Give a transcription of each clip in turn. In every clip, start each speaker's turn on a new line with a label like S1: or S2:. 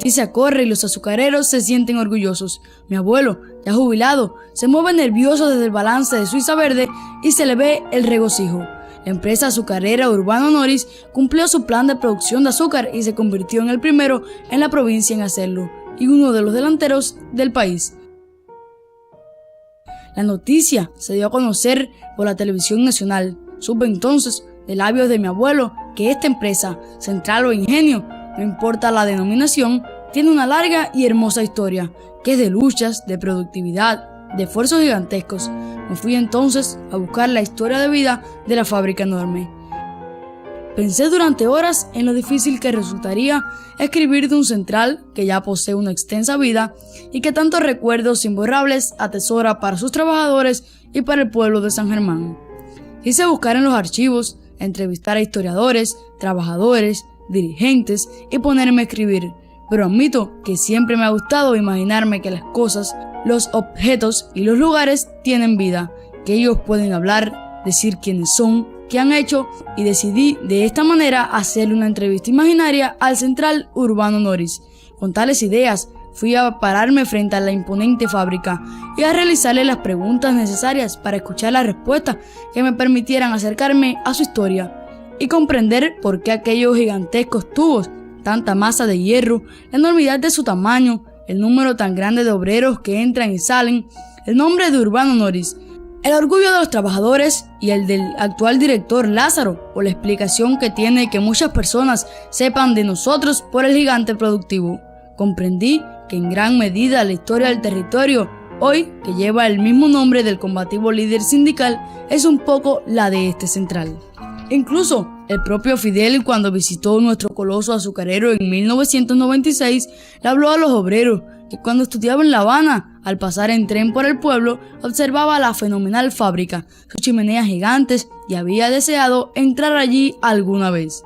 S1: noticia corre y los azucareros se sienten orgullosos. Mi abuelo, ya jubilado, se mueve nervioso desde el balance de Suiza Verde y se le ve el regocijo. La empresa azucarera Urbano Noris cumplió su plan de producción de azúcar y se convirtió en el primero en la provincia en hacerlo y uno de los delanteros del país. La noticia se dio a conocer por la televisión nacional. Supe entonces, de labios de mi abuelo, que esta empresa, Central o Ingenio, no importa la denominación, tiene una larga y hermosa historia, que es de luchas, de productividad, de esfuerzos gigantescos. Me fui entonces a buscar la historia de vida de la fábrica enorme. Pensé durante horas en lo difícil que resultaría escribir de un central que ya posee una extensa vida y que tantos recuerdos imborrables atesora para sus trabajadores y para el pueblo de San Germán. Quise buscar en los archivos, entrevistar a historiadores, trabajadores, dirigentes y ponerme a escribir, pero admito que siempre me ha gustado imaginarme que las cosas, los objetos y los lugares tienen vida, que ellos pueden hablar, decir quiénes son, qué han hecho, y decidí de esta manera hacerle una entrevista imaginaria al Central Urbano Noris. Con tales ideas fui a pararme frente a la imponente fábrica y a realizarle las preguntas necesarias para escuchar las respuestas que me permitieran acercarme a su historia y comprender por qué aquellos gigantescos tubos, tanta masa de hierro, la enormidad de su tamaño, el número tan grande de obreros que entran y salen, el nombre de Urbano Noris, el orgullo de los trabajadores y el del actual director Lázaro, o la explicación que tiene que muchas personas sepan de nosotros por el gigante productivo. Comprendí que en gran medida la historia del territorio, hoy que lleva el mismo nombre del combativo líder sindical, es un poco la de este central. Incluso el propio Fidel, cuando visitó nuestro coloso azucarero en 1996, le habló a los obreros que cuando estudiaba en La Habana, al pasar en tren por el pueblo, observaba la fenomenal fábrica, sus chimeneas gigantes, y había deseado entrar allí alguna vez.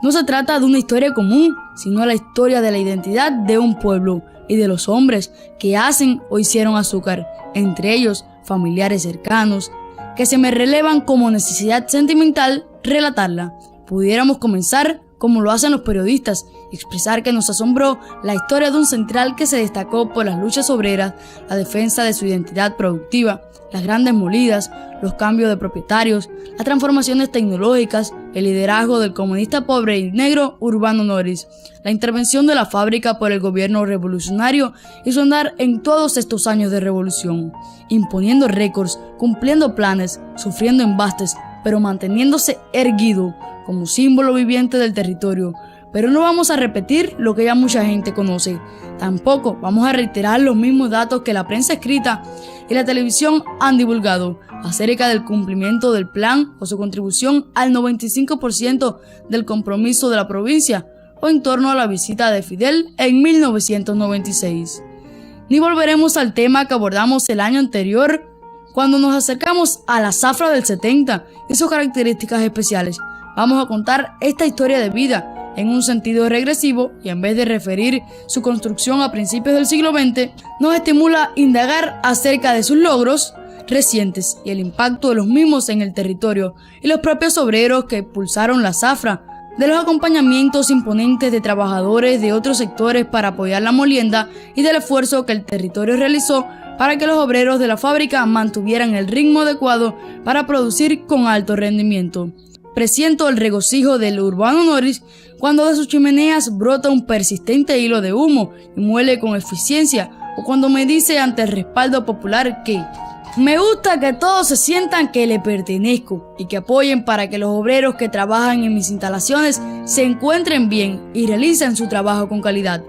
S1: No se trata de una historia común, sino la historia de la identidad de un pueblo y de los hombres que hacen o hicieron azúcar, entre ellos familiares cercanos, que se me relevan como necesidad sentimental relatarla. Pudiéramos comenzar como lo hacen los periodistas, expresar que nos asombró la historia de un central que se destacó por las luchas obreras, la defensa de su identidad productiva, las grandes molidas, los cambios de propietarios, las transformaciones tecnológicas, el liderazgo del comunista pobre y negro Urbano Noris, la intervención de la fábrica por el gobierno revolucionario y su andar en todos estos años de revolución, imponiendo récords, cumpliendo planes, sufriendo embastes, pero manteniéndose erguido como símbolo viviente del territorio. Pero no vamos a repetir lo que ya mucha gente conoce. Tampoco vamos a reiterar los mismos datos que la prensa escrita y la televisión han divulgado acerca del cumplimiento del plan o su contribución al 95% del compromiso de la provincia o en torno a la visita de Fidel en 1996. Ni volveremos al tema que abordamos el año anterior cuando nos acercamos a la zafra del 70 y sus características especiales. Vamos a contar esta historia de vida en un sentido regresivo y en vez de referir su construcción a principios del siglo XX, nos estimula a indagar acerca de sus logros recientes y el impacto de los mismos en el territorio y los propios obreros que impulsaron la zafra, de los acompañamientos imponentes de trabajadores de otros sectores para apoyar la molienda y del esfuerzo que el territorio realizó para que los obreros de la fábrica mantuvieran el ritmo adecuado para producir con alto rendimiento. Presiento el regocijo del Urbano Noris cuando de sus chimeneas brota un persistente hilo de humo y muele con eficiencia, o cuando me dice ante el respaldo popular que me gusta que todos se sientan que le pertenezco y que apoyen para que los obreros que trabajan en mis instalaciones se encuentren bien y realicen su trabajo con calidad.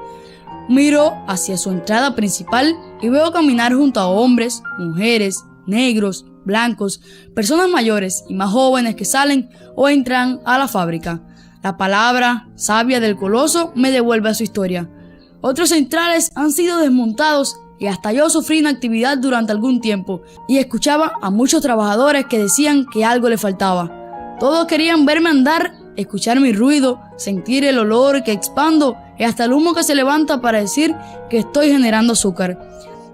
S1: Miro hacia su entrada principal y veo caminar junto a hombres, mujeres, negros, blancos, personas mayores y más jóvenes que salen o entran a la fábrica. La palabra sabia del coloso me devuelve a su historia. Otros centrales han sido desmontados y hasta yo sufrí inactividad durante algún tiempo y escuchaba a muchos trabajadores que decían que algo le faltaba. Todos querían verme andar, escuchar mi ruido, sentir el olor que expando y hasta el humo que se levanta para decir que estoy generando azúcar.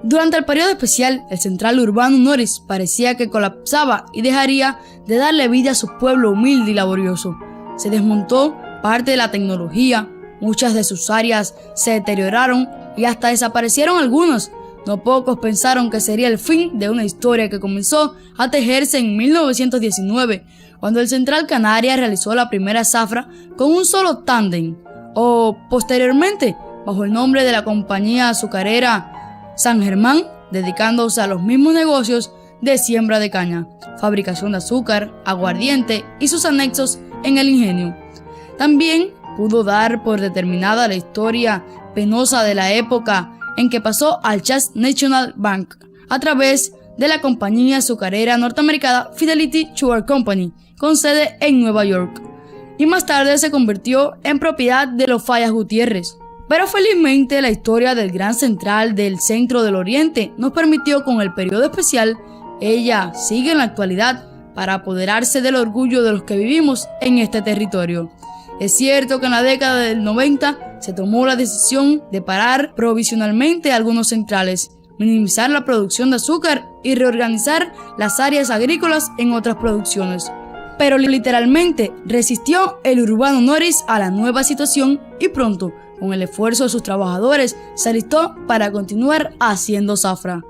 S1: Durante el periodo especial, el Central Urbano Noris parecía que colapsaba y dejaría de darle vida a su pueblo humilde y laborioso. Se desmontó parte de la tecnología, Muchas de sus áreas se deterioraron y hasta desaparecieron algunas. No pocos pensaron que sería el fin de una historia que comenzó a tejerse en 1919, cuando el Central Canarias realizó la primera zafra con un solo tándem, o posteriormente bajo el nombre de la compañía azucarera San Germán, dedicándose a los mismos negocios de siembra de caña, fabricación de azúcar, aguardiente y sus anexos en el ingenio. También pudo dar por determinada la historia penosa de la época en que pasó al Chase National Bank a través de la compañía azucarera norteamericana Fidelity Sugar Company, con sede en Nueva York, y más tarde se convirtió en propiedad de los Fallas Gutiérrez. Pero felizmente la historia del Gran Central del Centro del Oriente nos permitió, con el periodo especial, ella sigue en la actualidad para apoderarse del orgullo de los que vivimos en este territorio. Es cierto que en la década del 90 se tomó la decisión de parar provisionalmente algunos centrales, minimizar la producción de azúcar y reorganizar las áreas agrícolas en otras producciones. Pero literalmente resistió el Urbano Noris a la nueva situación y pronto, con el esfuerzo de sus trabajadores, se alistó para continuar haciendo zafra.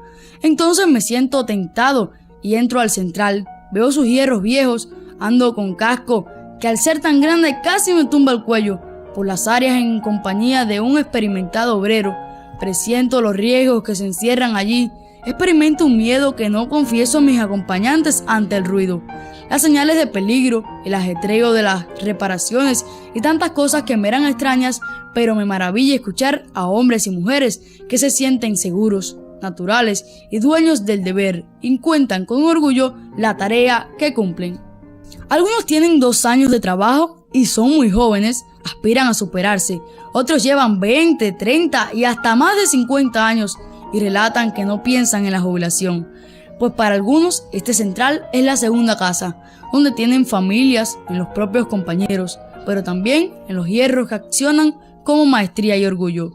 S1: Entonces me siento tentado y entro al central, veo sus hierros viejos, ando con casco que al ser tan grande casi me tumba el cuello, por las áreas en compañía de un experimentado obrero. Presiento los riesgos que se encierran allí, experimento un miedo que no confieso a mis acompañantes ante el ruido, las señales de peligro, el ajetreo de las reparaciones y tantas cosas que me eran extrañas, pero me maravilla escuchar a hombres y mujeres que se sienten seguros, naturales y dueños del deber y cuentan con orgullo la tarea que cumplen. Algunos tienen 2 años de trabajo y son muy jóvenes, aspiran a superarse. Otros llevan 20, 30 y hasta más de 50 años y relatan que no piensan en la jubilación. Pues para algunos este central es la segunda casa, donde tienen familias, en los propios compañeros, pero también en los hierros que accionan como maestría y orgullo.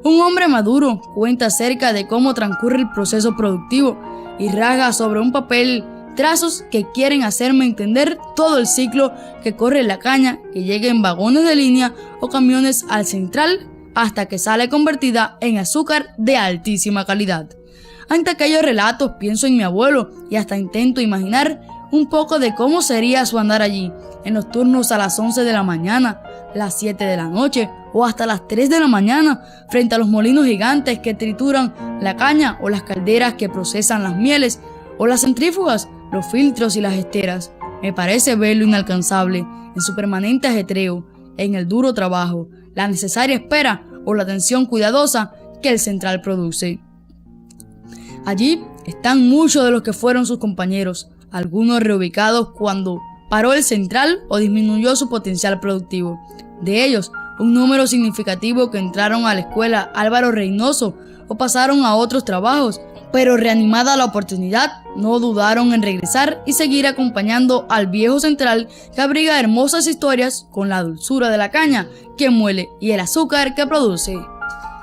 S1: Un hombre maduro cuenta acerca de cómo transcurre el proceso productivo y rasga sobre un papel trazos que quieren hacerme entender todo el ciclo que corre la caña, que llega en vagones de línea o camiones al central hasta que sale convertida en azúcar de altísima calidad. Ante aquellos relatos pienso en mi abuelo y hasta intento imaginar un poco de cómo sería su andar allí, en los turnos a las 11 de la mañana, las 7 de la noche o hasta las 3 de la mañana, frente a los molinos gigantes que trituran la caña o las calderas que procesan las mieles o las centrífugas, los filtros y las esteras. Me parece verlo inalcanzable, en su permanente ajetreo, en el duro trabajo, la necesaria espera o la atención cuidadosa que el central produce. Allí están muchos de los que fueron sus compañeros, algunos reubicados cuando paró el central o disminuyó su potencial productivo. De ellos, un número significativo que entraron a la escuela Álvaro Reynoso o pasaron a otros trabajos, pero reanimada la oportunidad, no dudaron en regresar y seguir acompañando al viejo central que abriga hermosas historias con la dulzura de la caña que muele y el azúcar que produce.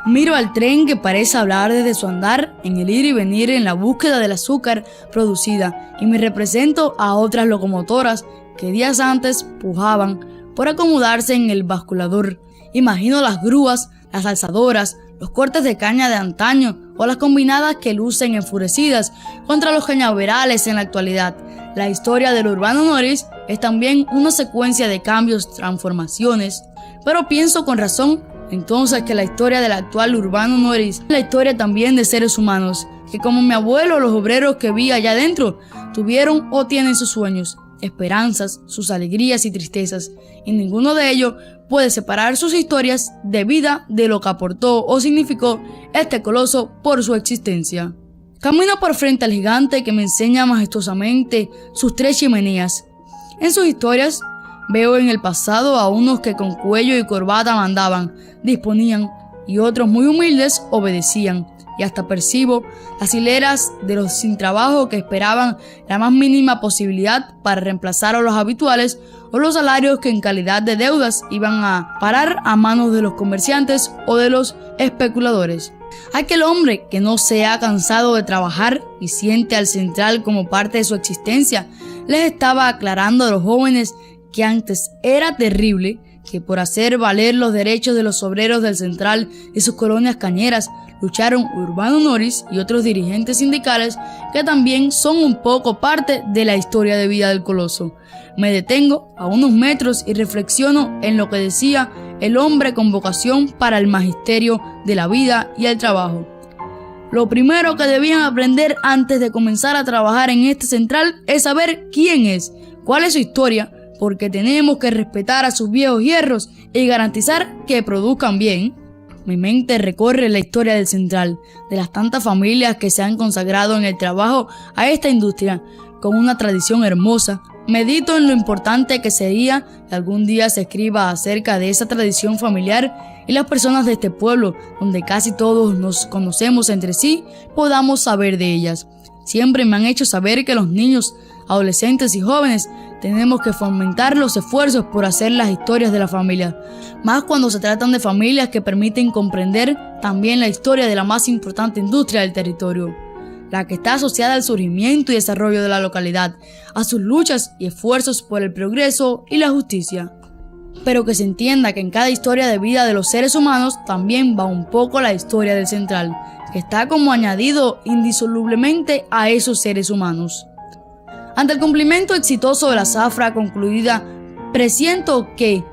S1: Miro al tren que parece hablar desde su andar en el ir y venir en la búsqueda del azúcar producida y me represento a otras locomotoras que días antes pujaban por acomodarse en el basculador. Imagino las grúas, las alzadoras, los cortes de caña de antaño o las combinadas que lucen enfurecidas contra los cañaverales en la actualidad. La historia del Urbano Noris es también una secuencia de cambios, transformaciones, pero pienso con razón entonces que la historia del actual Urbano Noris es la historia también de seres humanos, que como mi abuelo, los obreros que vi allá adentro, tuvieron o tienen sus sueños, esperanzas, sus alegrías y tristezas, y ninguno de ellos puede separar sus historias de vida de lo que aportó o significó este coloso por su existencia. Camino por frente al gigante que me enseña majestuosamente sus 3 chimeneas. En sus historias veo en el pasado a unos que con cuello y corbata mandaban, disponían, y otros muy humildes obedecían, y hasta percibo las hileras de los sin trabajo que esperaban la más mínima posibilidad para reemplazar a los habituales o los salarios que en calidad de deudas iban a parar a manos de los comerciantes o de los especuladores. Aquel hombre que no se ha cansado de trabajar y siente al central como parte de su existencia, les estaba aclarando a los jóvenes que antes era terrible que por hacer valer los derechos de los obreros del Central y sus colonias cañeras lucharon Urbano Noris y otros dirigentes sindicales que también son un poco parte de la historia de vida del Coloso. Me detengo a unos metros y reflexiono en lo que decía el hombre con vocación para el magisterio de la vida y el trabajo. Lo primero que debían aprender antes de comenzar a trabajar en este central es saber quién es, cuál es su historia, porque tenemos que respetar a sus viejos hierros y garantizar que produzcan bien. Mi mente recorre la historia del central, de las tantas familias que se han consagrado en el trabajo a esta industria, con una tradición hermosa. Medito en lo importante que sería que algún día se escriba acerca de esa tradición familiar y las personas de este pueblo, donde casi todos nos conocemos entre sí, podamos saber de ellas. Siempre me han hecho saber que los niños, adolescentes y jóvenes tenemos que fomentar los esfuerzos por hacer las historias de la familia, más cuando se tratan de familias que permiten comprender también la historia de la más importante industria del territorio, la que está asociada al surgimiento y desarrollo de la localidad, a sus luchas y esfuerzos por el progreso y la justicia. Pero que se entienda que en cada historia de vida de los seres humanos también va un poco la historia del central, que está como añadido indisolublemente a esos seres humanos. Ante el cumplimiento exitoso de la zafra concluida, presiento que,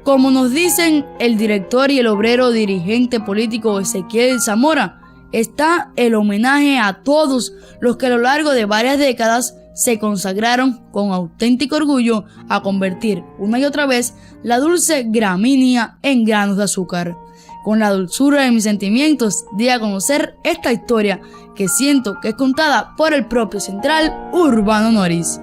S1: como nos dicen el director y el obrero dirigente político Ezequiel Zamora, está el homenaje a todos los que a lo largo de varias décadas se consagraron con auténtico orgullo a convertir una y otra vez la dulce gramínea en granos de azúcar. Con la dulzura de mis sentimientos di a conocer esta historia que siento que es contada por el propio central Urbano Noris.